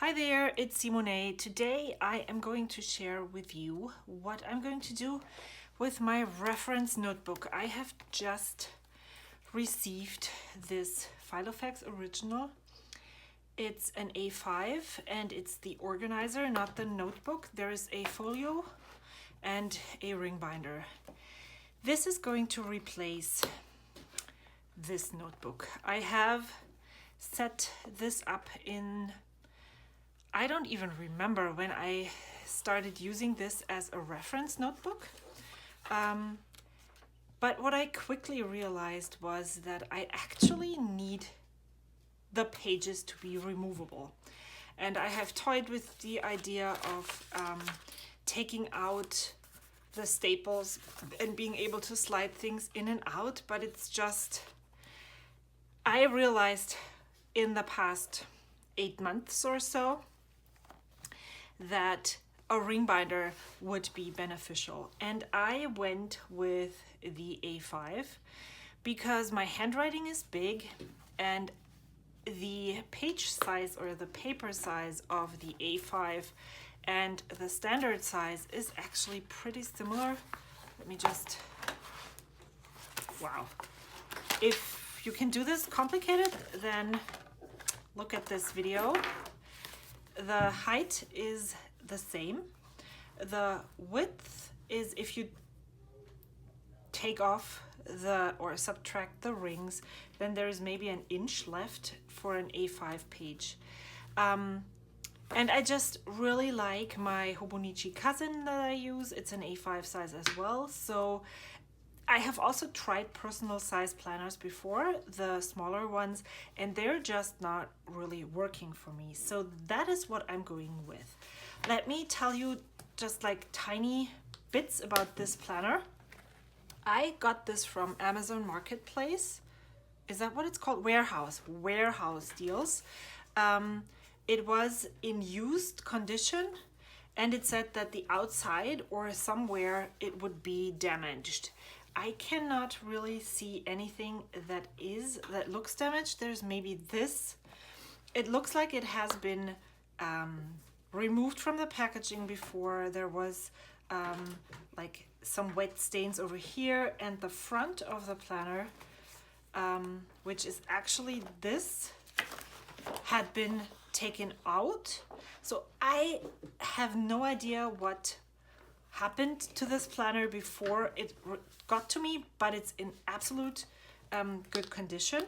Hi there, it's Simone. Today I am going to share with you what I'm going to do with my reference notebook. I have just received this Filofax Original. It's an A5 and it's the organizer, not the notebook. There is a folio and a ring binder. This is going to replace this notebook. I have set this up in, I don't even remember when I started using this as a reference notebook. But what I quickly realized was that I actually need the pages to be removable. And I have toyed with the idea of taking out the staples and being able to slide things in and out, but it's just, I realized in the past 8 months or so that a ring binder would be beneficial. And I went with the A5 because my handwriting is big and the page size or the paper size of the A5 and the standard size is actually pretty similar. Let me just, wow. If you can do this complicated, then look at this video. The height is the same. The width is, if you take off or subtract the rings, then there is maybe an inch left for an A5 page. And I just really like my Hobonichi cousin that I use. It's an A5 size as well. So I have also tried personal size planners before, the smaller ones, and they're just not really working for me. So that is what I'm going with. Let me tell you just like tiny bits about this planner. I got this from Amazon Marketplace. Is that what it's called? Warehouse deals. It was in used condition and it said that the outside or somewhere it would be damaged. I cannot really see anything that looks damaged. There's maybe this. It looks like it has been removed from the packaging before. There was like some wet stains over here, and the front of the planner, which is actually this, had been taken out. So I have no idea what happened to this planner before it got to me, but it's in absolute good condition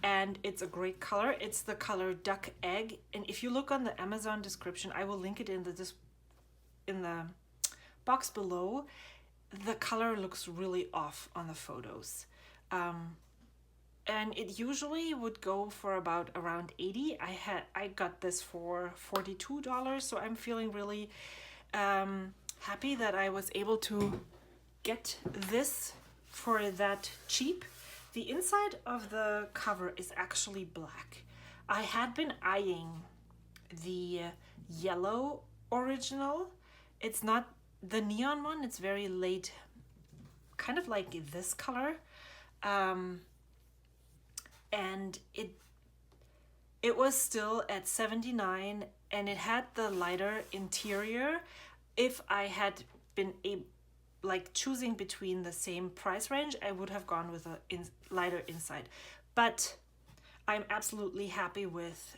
and it's a great color. It's the color Duck Egg, and if you look on the Amazon description, I will link it in the box below. The color looks really off on the photos, and it usually would go for about around $80. I got this for $42, so I'm feeling really happy that I was able to get this for that cheap. The inside of the cover is actually black. I had been eyeing the yellow original. It's not the neon one, it's very late, kind of like this color. And it was still at $79 and it had the lighter interior. If I had been choosing between the same price range, I would have gone with a lighter inside. But I'm absolutely happy with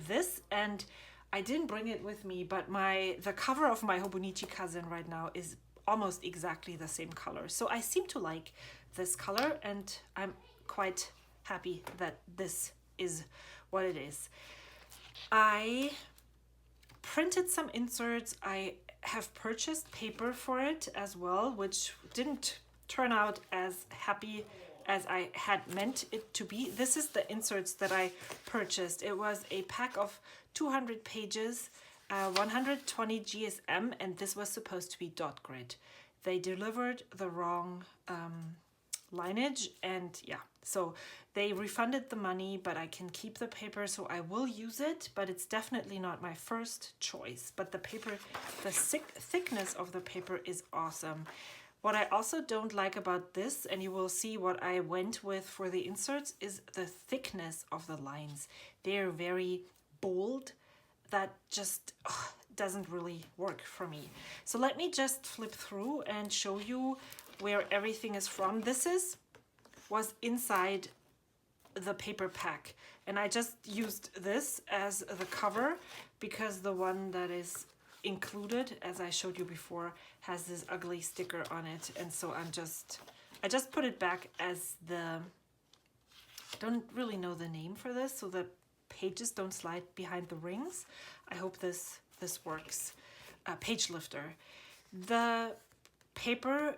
this, and I didn't bring it with me, but the cover of my Hobonichi cousin right now is almost exactly the same color. So I seem to like this color, and I'm quite happy that this is what it is. I printed some inserts. I have purchased paper for it as well, which didn't turn out as happy as I had meant it to be. This is the inserts that I purchased. It was a pack of 200 pages, 120 GSM, and this was supposed to be dot grid. They delivered the wrong lineage, and yeah, so they refunded the money, but I can keep the paper, so I will use it, but it's definitely not my first choice. But the paper, the thickness of the paper is awesome. What I also don't like about this, and you will see what I went with for the inserts, is the thickness of the lines. They're very bold. that just doesn't really work for me. So let me just flip through and show you where everything is from. This was inside the paper pack, and I just used this as the cover because the one that is included, as I showed you before, has this ugly sticker on it, and so I just put it back as the, don't really know the name for this, so the pages don't slide behind the rings. I hope this works. Page lifter. The paper,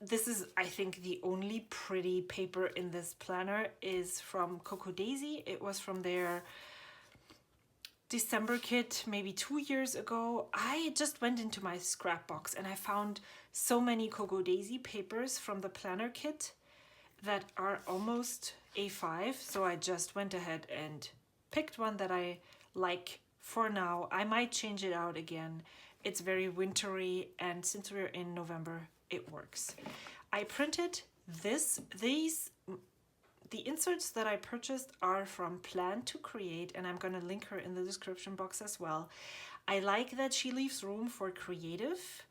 this is, I think, the only pretty paper in this planner, is from Coco Daisy. It was from their December kit maybe 2 years ago. I just went into my scrap box and I found so many Coco Daisy papers from the planner kit that are almost A5, so I just went ahead and picked one that I like for now. I might change it out again. It's very wintry, and since we're in November, it works. I printed the inserts that I purchased are from Plan to Create, and I'm going to link her in the description box as well. I like that she leaves room for creative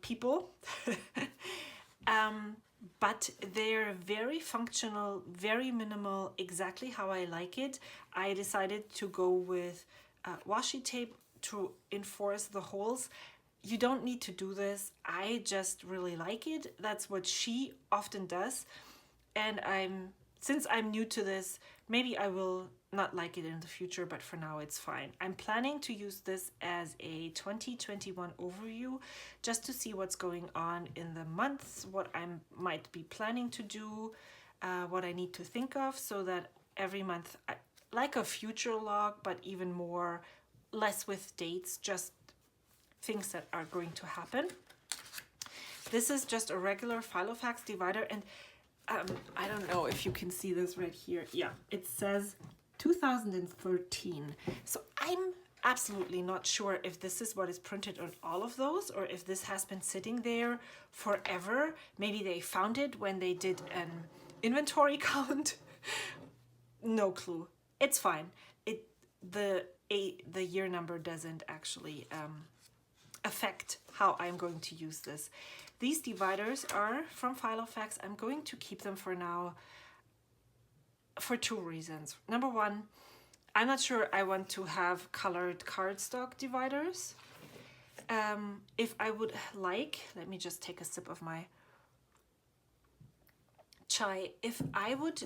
people, but they're very functional, very minimal, exactly how I like it. I decided to go with washi tape to enforce the holes. You don't need to do this. I just really like it. That's what she often does. And since I'm new to this, maybe I will not like it in the future, but for now it's fine. I'm planning to use this as a 2021 overview, just to see what's going on in the months, what I might be planning to do, what I need to think of, so that every month, like a future log, but even more, less with dates, just things that are going to happen. This is just a regular Filofax divider, and I don't know if you can see this right here. Yeah, it says 2013. So I'm absolutely not sure if this is what is printed on all of those, or if this has been sitting there forever. Maybe they found it when they did an inventory count. No clue. It's fine. The year number doesn't actually affect how I'm going to use this. These dividers are from Filofax. I'm going to keep them for now for two reasons. Number one, I'm not sure I want to have colored cardstock dividers. If I would like, let me just take a sip of my chai. If I would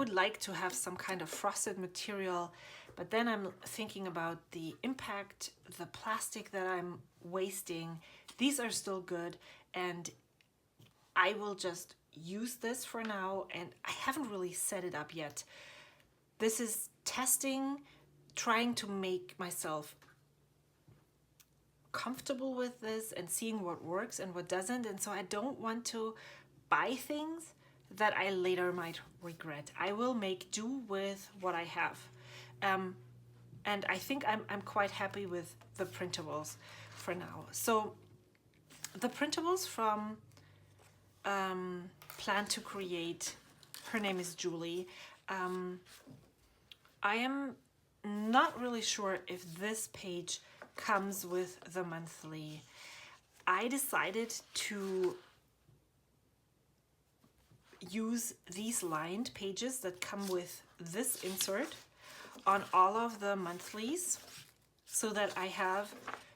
like to have some kind of frosted material, but then I'm thinking about the impact, the plastic that I'm wasting. These are still good, and I will just use this for now, and I haven't really set it up yet. This is testing, trying to make myself comfortable with this and seeing what works and what doesn't, and so I don't want to buy things that I later might regret. I will make do with what I have. And I think I'm quite happy with the printables for now. So the printables from Plan to Create, her name is Julie. I am not really sure if this page comes with the monthly. I decided to use these lined pages that come with this insert on all of the monthlies, so that I have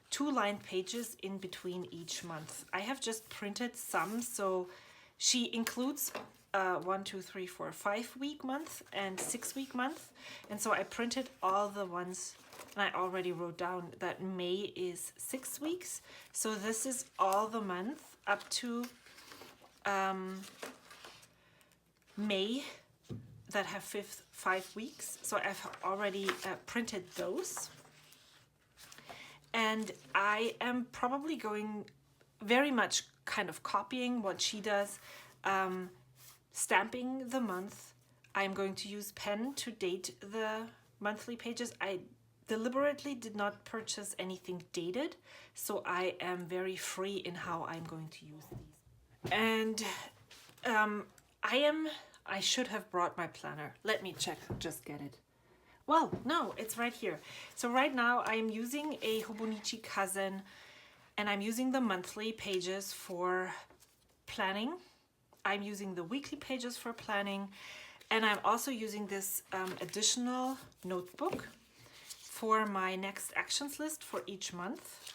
2 lined pages in between each month. I have just printed some, so she includes 1, 2, 3, 4, 5 week month and 6 week month, and so I printed all the ones, and I already wrote down that May is 6 weeks, so this is all the month up to May that have 5 weeks. So I've already printed those, and I am probably going very much kind of copying what she does, stamping the month. I'm going to use pen to date the monthly pages. I deliberately did not purchase anything dated, so I am very free in how I'm going to use these. And I should have brought my planner. Let me check, just get it. well, no, it's right here. So right now I'm using a Hobonichi Cousin, and I'm using the monthly pages for planning. I'm using the weekly pages for planning, and I'm also using this additional notebook for my next actions list for each month.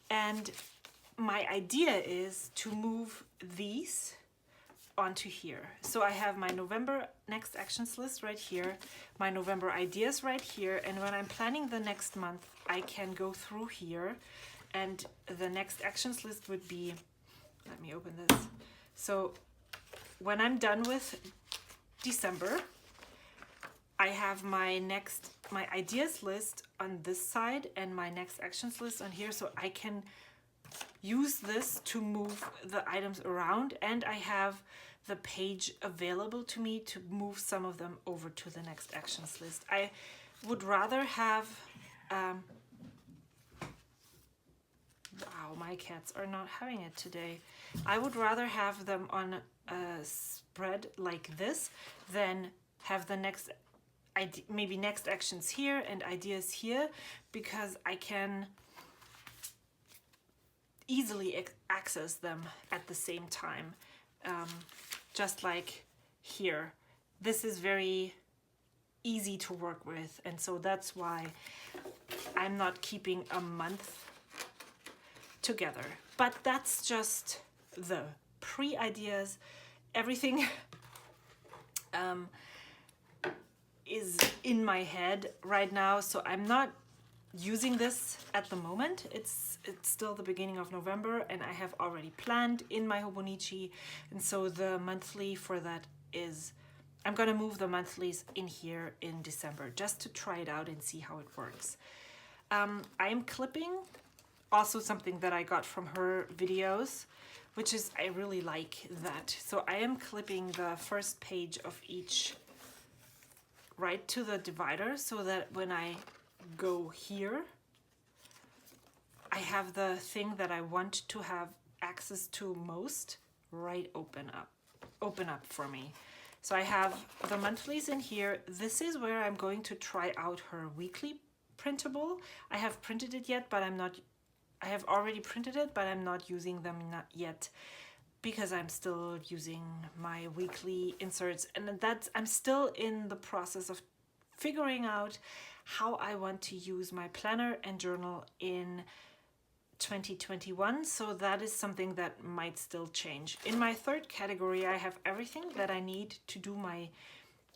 And my idea is to move these onto here. So I have my November next actions list right here, my November ideas right here, and when I'm planning the next month, I can go through here, and the next actions list would be, let me open this. So when I'm done with December, I have my ideas list on this side and my next actions list on here, so I can use this to move the items around, and I have the page available to me to move some of them over to the next actions list. I would rather have, wow, my cats are not having it today. I would rather have them on a spread like this than have the next, maybe next actions here and ideas here, because I can easily access them at the same time. Just like here, this is very easy to work with, and so that's why I'm not keeping a month together. But that's just the pre-ideas. Everything is in my head right now, so I'm not using this at the moment. It's still the beginning of November, and I have already planned in my Hobonichi, and so the monthly for that is, I'm gonna move the monthlies in here in December just to try it out and see how it works. I am clipping, also something that I got from her videos, which is, I really like that. So I am clipping the first page of each right to the divider, so that when I go here, I have the thing that I want to have access to most right open up for me. So I have the monthlies in here. This is where I'm going to try out her weekly printable. I have printed it yet, but I have already printed it, but I'm not using them yet because I'm still using my weekly inserts, and I'm still in the process of figuring out how I want to use my planner and journal in 2021, so that is something that might still change. In my third category, I have everything that I need to do my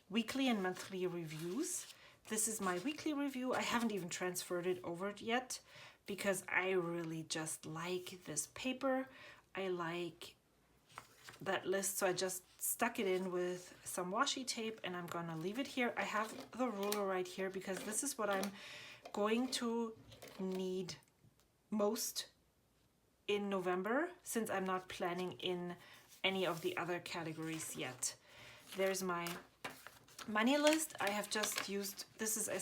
weekly and monthly reviews. This is my weekly review. I haven't even transferred it over yet because I really just like this paper. I like that list, so I just stuck it in with some washi tape, and I'm gonna leave it here. I have the ruler right here because this is what I'm going to need most in November, since I'm not planning in any of the other categories yet. There's my money list. I have just used, this is a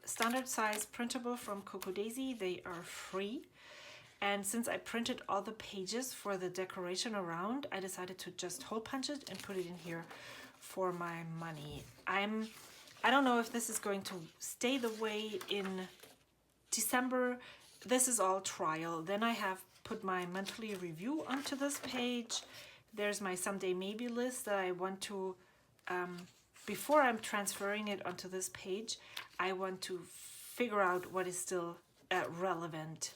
standard size printable from Coco Daisy. They are free. And since I printed all the pages for the decoration around, I decided to just hole punch it and put it in here for my money. I don't know if this is going to stay the way in December. This is all trial. Then I have put my monthly review onto this page. There's my someday maybe list that I want to, before I'm transferring it onto this page, I want to figure out what is still relevant.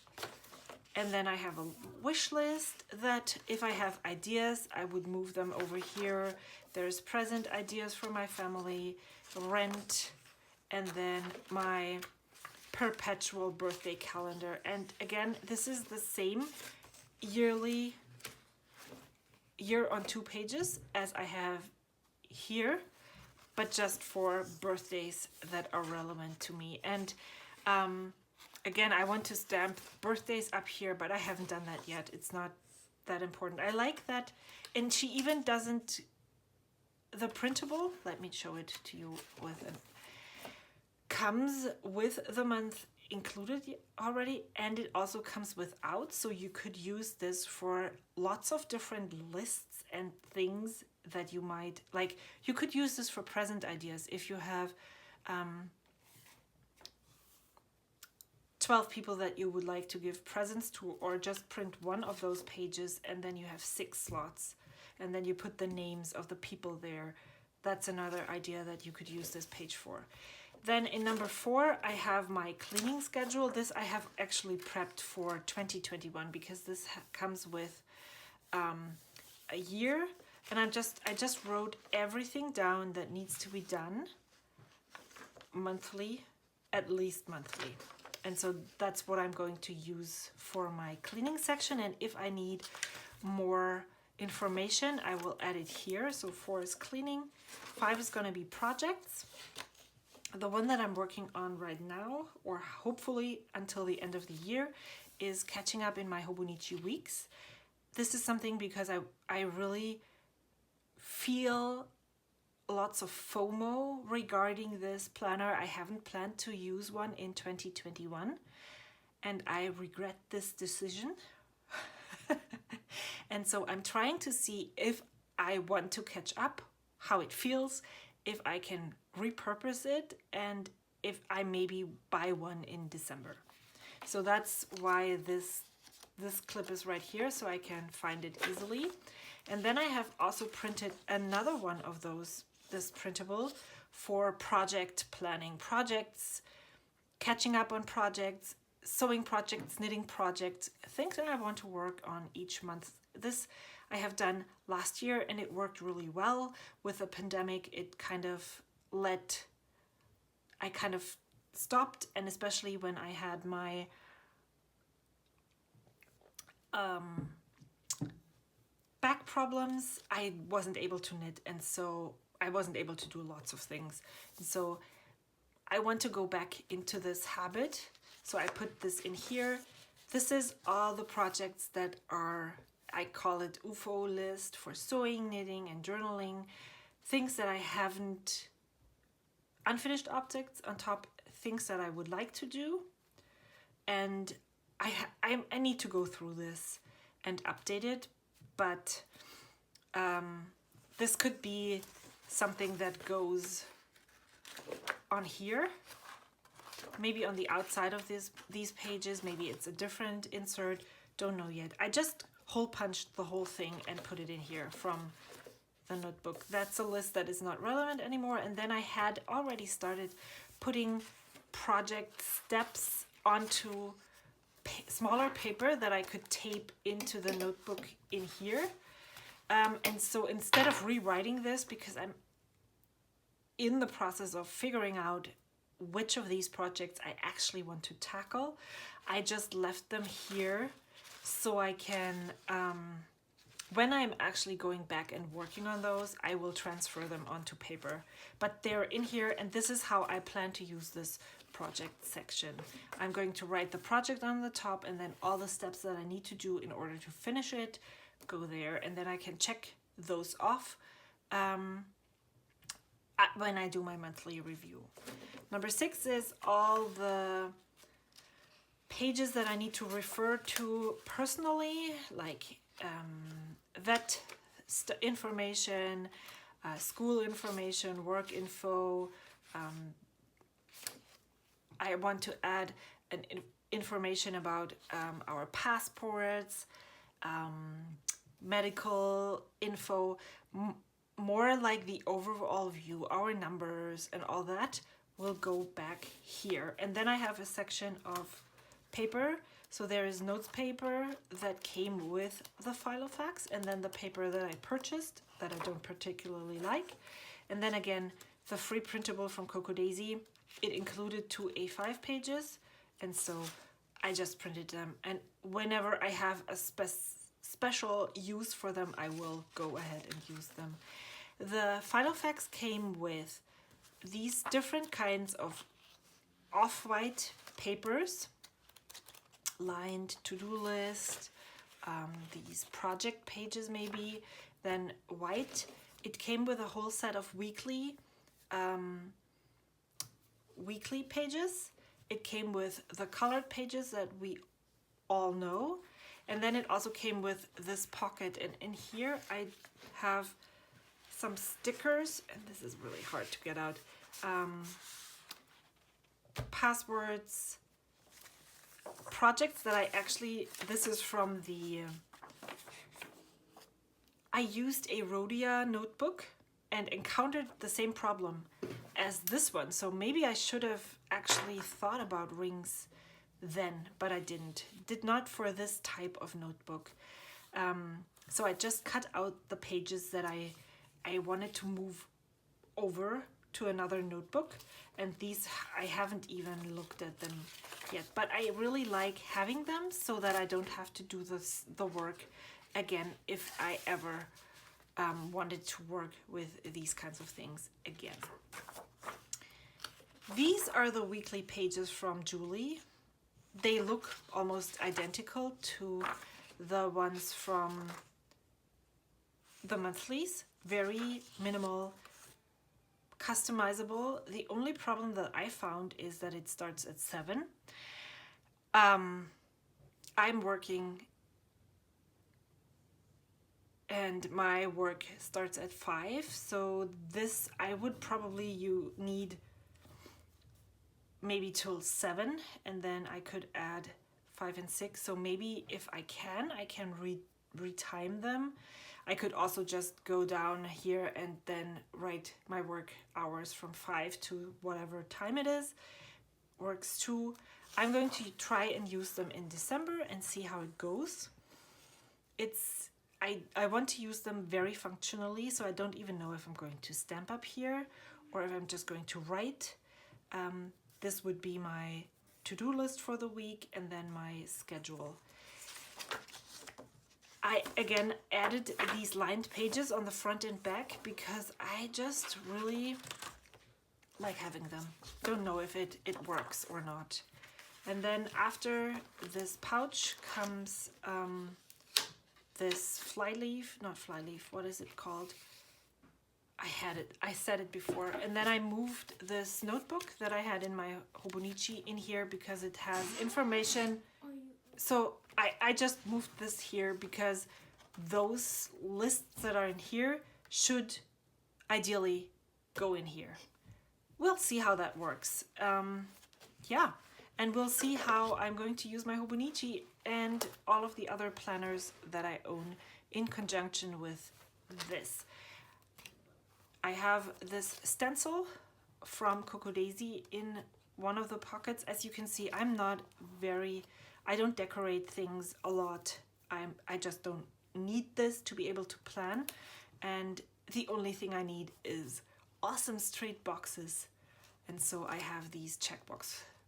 And then I have a wish list that if I have ideas, I would move them over here. There's present ideas for my family, rent, and then my perpetual birthday calendar. And again, this is the same year on 2 pages as I have here, but just for birthdays that are relevant to me. And again, I want to stamp birthdays up here, but I haven't done that yet. It's not that important. I like that. And she even doesn't, the printable, let me show it to you with it, comes with the month included already, and it also comes without. So you could use this for lots of different lists and things that you might, like, you could use this for present ideas. If you have 12 people that you would like to give presents to, or just print one of those pages and then you have 6 slots and then you put the names of the people there. That's another idea that you could use this page for. Then in number 4, I have my cleaning schedule. This I have actually prepped for 2021 because this comes with a year, and I just wrote everything down that needs to be done monthly, at least monthly. And so that's what I'm going to use for my cleaning section. And if I need more information, I will add it here. So 4 is cleaning, 5 is going to be projects. The one that I'm working on right now, or hopefully until the end of the year, is catching up in my Hobonichi weeks. This is something because I really feel lots of FOMO regarding this planner. I haven't planned to use one in 2021 and I regret this decision. And so I'm trying to see if I want to catch up, how it feels, if I can repurpose it, and if I maybe buy one in December. So that's why this clip is right here, so I can find it easily. And then I have also printed another one of those, this printable, for project planning, projects, catching up on projects, sewing projects, knitting projects, things that I want to work on each month. This I have done last year and it worked really well. With the pandemic, it I kind of stopped, and especially when I had my back problems, I wasn't able to knit, and so I wasn't able to do lots of things. And so I want to go back into this habit. So I put this in here. This is all the projects that are, I call it UFO list for sewing, knitting, and journaling. Things that I haven't, unfinished objects on top, things that I would like to do. And I need to go through this and update it, but this could be something that goes on here, maybe on the outside of these pages. Maybe it's a different insert, don't know yet. I just hole punched the whole thing and put it in here from the notebook. That's a list that is not relevant anymore. And then I had already started putting project steps onto smaller paper that I could tape into the notebook in here. And so instead of rewriting this, because I'm in the process of figuring out which of these projects I actually want to tackle, I just left them here so I can, when I'm actually going back and working on those, I will transfer them onto paper. But they're in here, and this is how I plan to use this project section. I'm going to write the project on the top, and then all the steps that I need to do in order to finish it go there, and then I can check those off when I do my monthly review. Number 6 is all the pages that I need to refer to personally, like vet information, school information, work info. I want to add information about our passports, medical info, more like the overall view, our numbers and all that will go back here. And then I have a section of paper. So there is notes paper that came with the Filofax, and then the paper that I purchased that I don't particularly like. And then again, the free printable from Coco Daisy. It included 2 A5 pages, and so I just printed them. And whenever I have a special use for them, I will go ahead and use them. The Filofax came with these different kinds of off-white papers, lined to-do list, these project pages maybe, then white. It came with a whole set of weekly pages. It came with the colored pages that we all know, and then it also came with this pocket, and in here I have some stickers, and this is really hard to get out, passwords, projects that I actually, this is from the, I used a Rhodia notebook and encountered the same problem as this one. So maybe I should have actually thought about rings then, but I didn't. Did not for this type of notebook. So I just cut out the pages that I wanted to move over to another notebook, and these I haven't even looked at them yet, but I really like having them so that I don't have to do the work again if I ever wanted to work with these kinds of things again. These are the weekly pages from Julie. They look almost identical to the ones from the monthlies. Very minimal, customizable. The only problem that I found is that it starts at 7. I'm working and my work starts at 5, so this I would probably need maybe till 7, and then I could add 5 and 6. So maybe if I can retime them. I could also just go down here and then write my work hours from 5 to whatever time it is. Works too. I'm going to try and use them in December and see how it goes. I want to use them very functionally, so I don't even know if I'm going to stamp up here or if I'm just going to write. This would be my to-do list for the week and then my schedule. I again added these lined pages on the front and back because I just really like having them. Don't know if it works or not. And then after this pouch comes this not fly leaf, what is it called? I said it before. And then I moved this notebook that I had in my Hobonichi in here because it has information. So I just moved this here because those lists that are in here should ideally go in here. We'll see how that works. Yeah, and we'll see how I'm going to use my Hobonichi and all of the other planners that I own in conjunction with this. I have this stencil from Coco Daisy in one of the pockets. As you can see, I don't decorate things a lot. I just don't need this to be able to plan. And the only thing I need is awesome straight boxes. And so I have these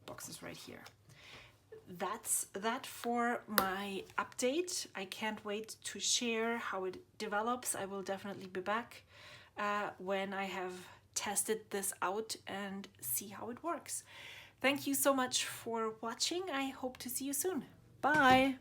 boxes right here. That's that for my update. I can't wait to share how it develops. I will definitely be back when I have tested this out and see how it works. Thank you so much for watching. I hope to see you soon. Bye!